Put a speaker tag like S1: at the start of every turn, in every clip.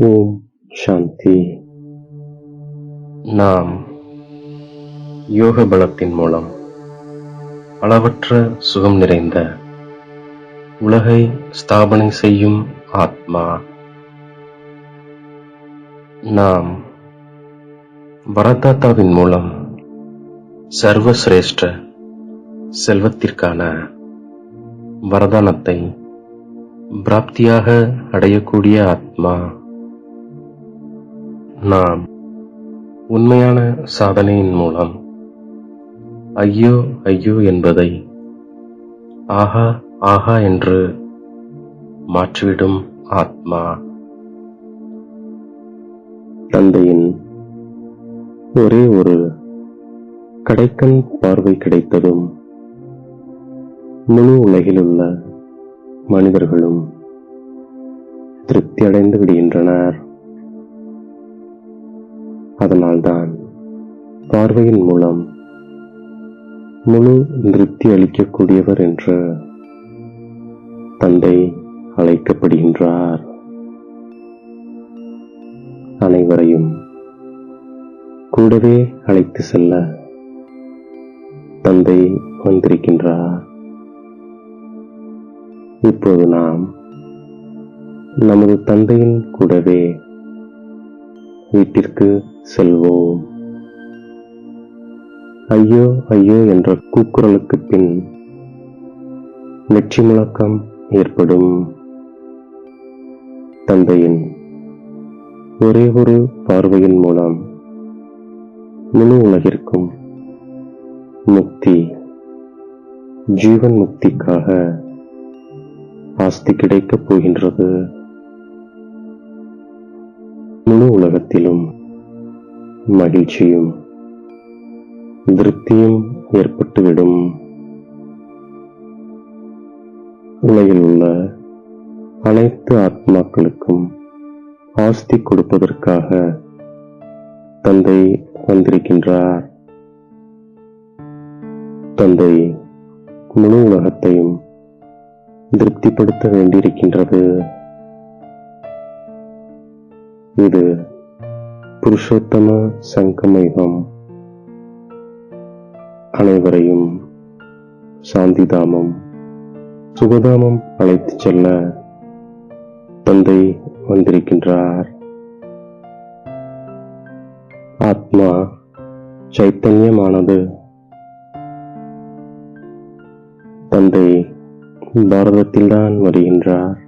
S1: ஓம் சாந்தி. நாம் யோக பலத்தின் மூலம் அளவற்ற சுகம் நிறைந்த உலகை ஸ்தாபனை செய்யும் ஆத்மா. நாம் வரதாத்தாவின் மூலம் சர்வசிரேஷ்ட செல்வத்திற்கான வரதானத்தை பிராப்தியாக அடையக்கூடிய ஆத்மா. நாம் உண்மையான சாதனையின் மூலம் ஐயோ ஐயோ என்பதை ஆஹா ஆஹா என்று மாற்றிவிடும் ஆத்மா. தந்தையின் ஒரே ஒரு கடைக்கண் பார்வை கிடைத்ததும் முழு உலகிலுள்ள மனிதர்களும் திருப்தி அடைந்து விடுகின்றனர். அதனால்தான் பார்வையின் மூலம் முழு திருப்தி அளிக்கக்கூடியவர் என்று தந்தை அழைக்கப்படுகின்றார். அனைவரையும் கூடவே அழைத்து செல்ல தந்தை வந்திருக்கின்றார். இப்போது நாம் நமது தந்தையின் கூடவே வீட்டிற்கு செல்வோம். ஐயோ ஐயோ என்ற கூக்குரலுக்கு பின் வெற்றி முழக்கம் ஏற்படும். தந்தையின் ஒரே ஒரு பார்வையின் மூலம் முழு உலகிற்கும் முக்தி, ஜீவன் முக்திக்காக ஆஸ்தி கிடைக்கப் போகின்றது. முழு உலகத்திலும் மகிழ்ச்சியும் திருப்தியும் ஏற்பட்டுவிடும். உலகில் உள்ள அனைத்து ஆத்மாக்களுக்கும் ஆஸ்தி கொடுப்பதற்காக தந்தை வந்திருக்கின்றார். தந்தை முழு உலகத்தையும் திருப்திப்படுத்த வேண்டியிருக்கின்றது. இது புருஷோத்தம சங்கமயுகம். அனைவரையும் சாந்திதாமம், சுகதாமம் அழைத்துச் செல்ல தந்தை வந்திருக்கின்றார். ஆத்மா சைத்தன்யமானது. தந்தை பாரதத்தில்தான் வருகின்றார்.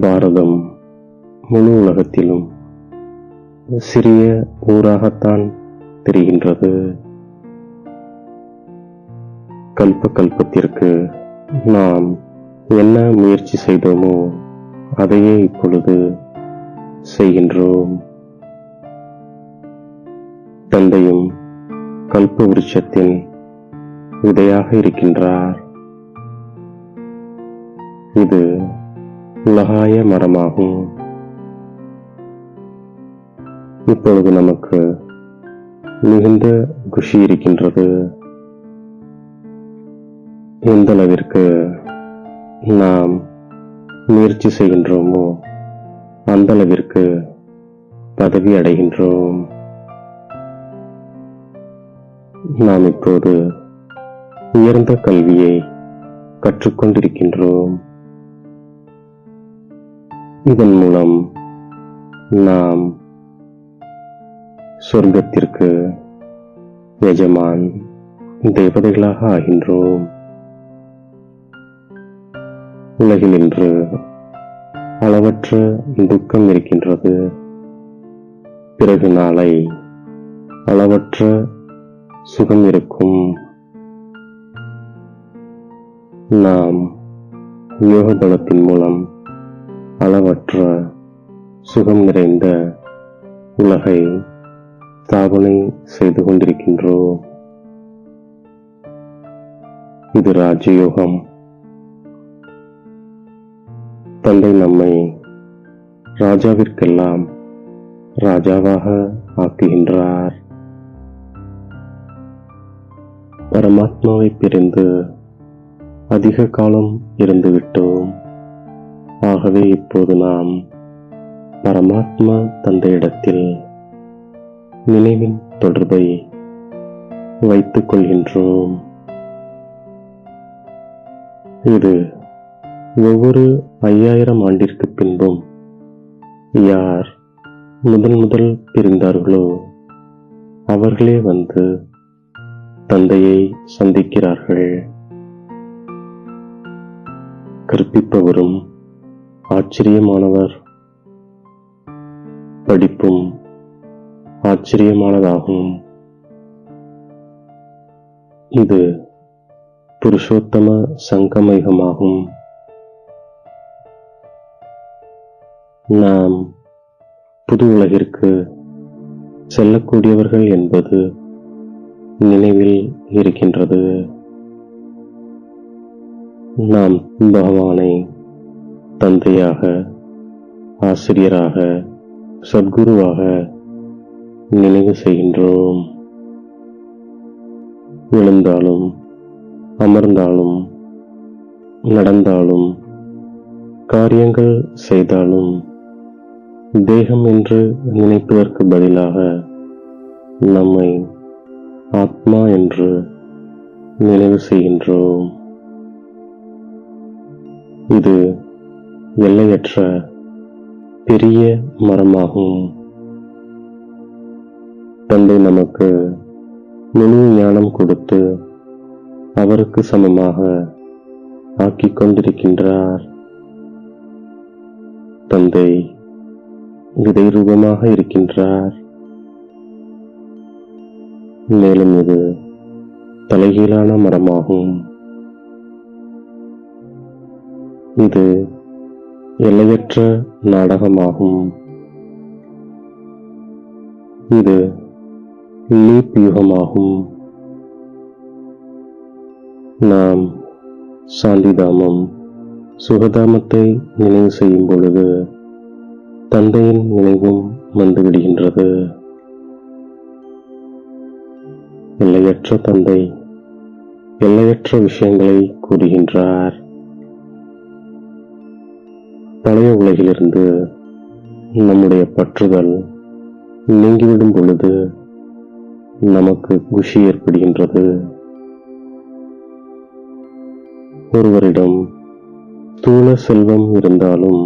S1: பாரதம் முழு உலகத்திலும் சிறிய ஊராகத்தான் தெரிகின்றது. கல்ப கல்பத்திற்கு நாம் என்ன முயற்சி செய்தோமோ அதையே இப்பொழுது செய்கின்றோம். தந்தையும் கல்ப விருட்சத்தின் விதையாக இருக்கின்றார். இது உலகாய மரமாகும். இப்பொழுது நமக்கு மிகுந்த குஷி இருக்கின்றது. எந்த அளவிற்கு நாம் முயற்சி செய்கின்றோமோ அந்த அளவிற்கு பதவி அடைகின்றோம். நாம் இப்போது உயர்ந்த கல்வியை கற்றுக்கொண்டிருக்கின்றோம். இதன் மூலம் நாம் சொர்க்கத்திற்கு எஜமான் தேவதைகளாக ஆகின்றோம். உலகில் இன்று அளவற்ற துக்கம் இருக்கின்றது. பிறகு நாளை அளவற்ற சுகம் இருக்கும். நாம் யோக பலத்தின் மூலம் அளவற்ற சுகம் நிறைந்த உலகை ஸ்தாபனை செய்து கொண்டிருக்கின்றோம். இது ராஜயோகம். தந்தை நம்மை ராஜாவிற்கெல்லாம் ராஜாவாக ஆக்குகின்றார். பரமாத்மாவை பிரிந்து அதிக காலம் இருந்துவிட்டோம். ஆகவே இப்போது நாம் பரமாத்மா தந்தையிடத்தில் நினைவின் தொடர்பை வைத்துக் கொள்கின்றோம். இது ஒவ்வொரு 5000 ஆண்டிற்கு பின்பும் யார் முதல் பிரிந்தார்களோ அவர்களே வந்து தந்தையை சந்திக்கிறார்கள். கற்பிப்பவரும் ஆச்சரியமானவர், படிப்பும் ஆச்சரியமானதாகும். இது புருஷோத்தம சங்கமயுகமாகும். நாம் புது உலகிற்கு செல்லக்கூடியவர்கள் என்பது நினைவில் இருக்கின்றது. நாம் பகவானை தந்தையாக, ஆசிரியராக, சத்குருவாக நினைவு செய்கின்றோம். எழுந்தாலும் அமர்ந்தாலும் நடந்தாலும் காரியங்கள் செய்தாலும் தேகம் என்று நினைப்பதற்கு பதிலாக நம்மை ஆத்மா என்று நினைவு செய்கின்றோம். இது எல்லையற்ற பெரிய மரமாகும். தந்தை நமக்கு முழு ஞானம் கொடுத்து அவருக்கு சமமாக ஆக்கிக் கொண்டிருக்கின்றார். தந்தை விதை ரூபமாக இருக்கின்றார். மேலும் இது தலைகீழான மரமாகும். இது எல்லையற்ற நாடகமாகும். இது லீப் யுகமாகும். நாம் சாந்திதாமம், சுகதாமத்தை நினைவு செய்யும் பொழுது தந்தையின் நினைவும் வந்துவிடுகின்றது. எல்லையற்ற தந்தை எல்லையற்ற விஷயங்களை கூறுகின்றார். பழைய உலகிலிருந்து நம்முடைய பற்றுதல் நீங்கிவிடும் பொழுது நமக்கு குஷி ஏற்படுகின்றது. ஒருவரிடம் ஸ்தூல செல்வம் இருந்தாலும்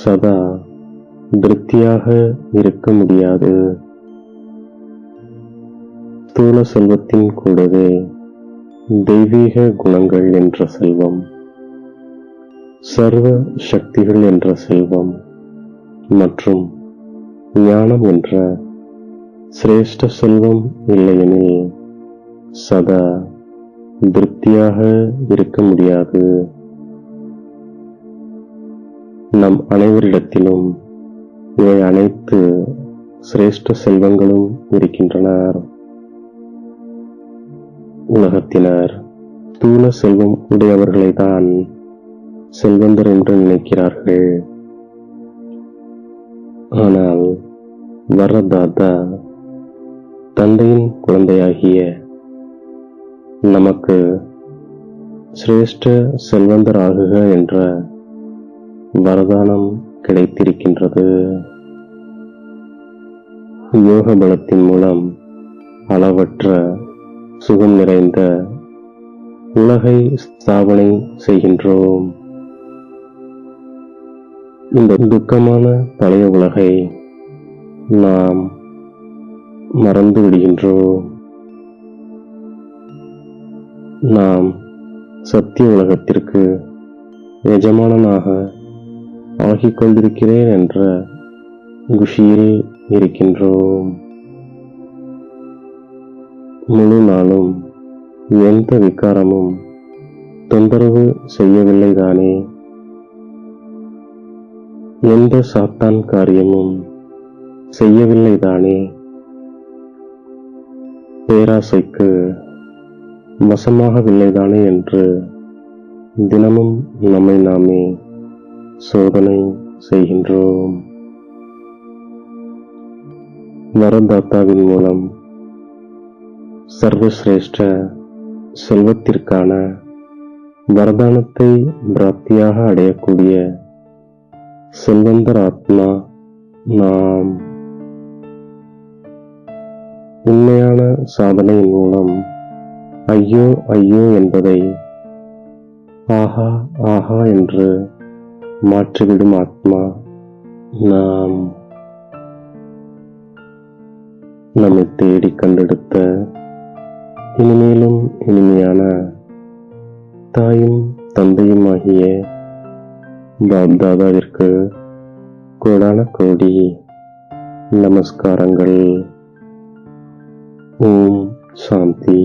S1: சதா திருப்தியாக இருக்க முடியாது. ஸ்தூல செல்வத்தின் கூடவே தெய்வீக குணங்கள் என்ற செல்வம், சர்வ சக்திகள் என்ற செல்வம் மற்றும் ஞானம் என்ற சிரேஷ்ட செல்வம் இல்லையெனில் சதா திருப்தியாக இருக்க முடியாது. நம் அனைவரிடத்திலும் இவை அனைத்து சிரேஷ்ட செல்வங்களும் இருக்கின்றன. உலகத்தினர் ஸ்தூல செல்வம் உடையவர்களைதான் செல்வந்தர் என்று நினைக்கிறார்கள். ஆனால் வரதாதா தந்தையின் குழந்தையாகிய நமக்கு சிரேஷ்ட செல்வந்தர் ஆகுக என்ற வரதானம் கிடைத்திருக்கின்றது. யோக பலத்தின் மூலம் அளவற்ற சுகம் நிறைந்த உலகை ஸ்தாபனை செய்கின்றோம். இந்த துக்கமான பழைய உலகை நாம் மறந்து விடுகின்றோம். நாம் சத்திய உலகத்திற்கு எஜமானனாக ஆகிக் கொண்டிருக்கிறேன் என்ற குஷியில் இருக்கின்றோம். முழு நாளும் எந்த விகாரமும் தொந்தரவு செய்யவில்லைதானே? எந்த சாத்தான் காரியமும் செய்யவில்லைதானே? பேராசைக்கு வசமாகவில்லைதானே என்று தினமும் நம்மை நாமே சோதனை செய்கின்றோம். வரதாத்தாவின் மூலம் சர்வசிரேஷ்ட செல்வத்திற்கான வரதானத்தை பிராப்தியாக அடையக்கூடிய செல்வந்தர் ஆத்மா நாம். உண்மையான சாதனையின் மூலம் ஐயோ ஐயோ என்பதை ஆஹா ஆஹா என்று மாற்றிவிடும் ஆத்மா நாம். நம்மை தேடி கண்டெடுத்த இனிமேலும் இனிமையான தாயும் தந்தையும் ஆகிய பாப்தாதாவிற்கு கோடான கோடி நமஸ்காரங்கள். ஓம் சாந்தி.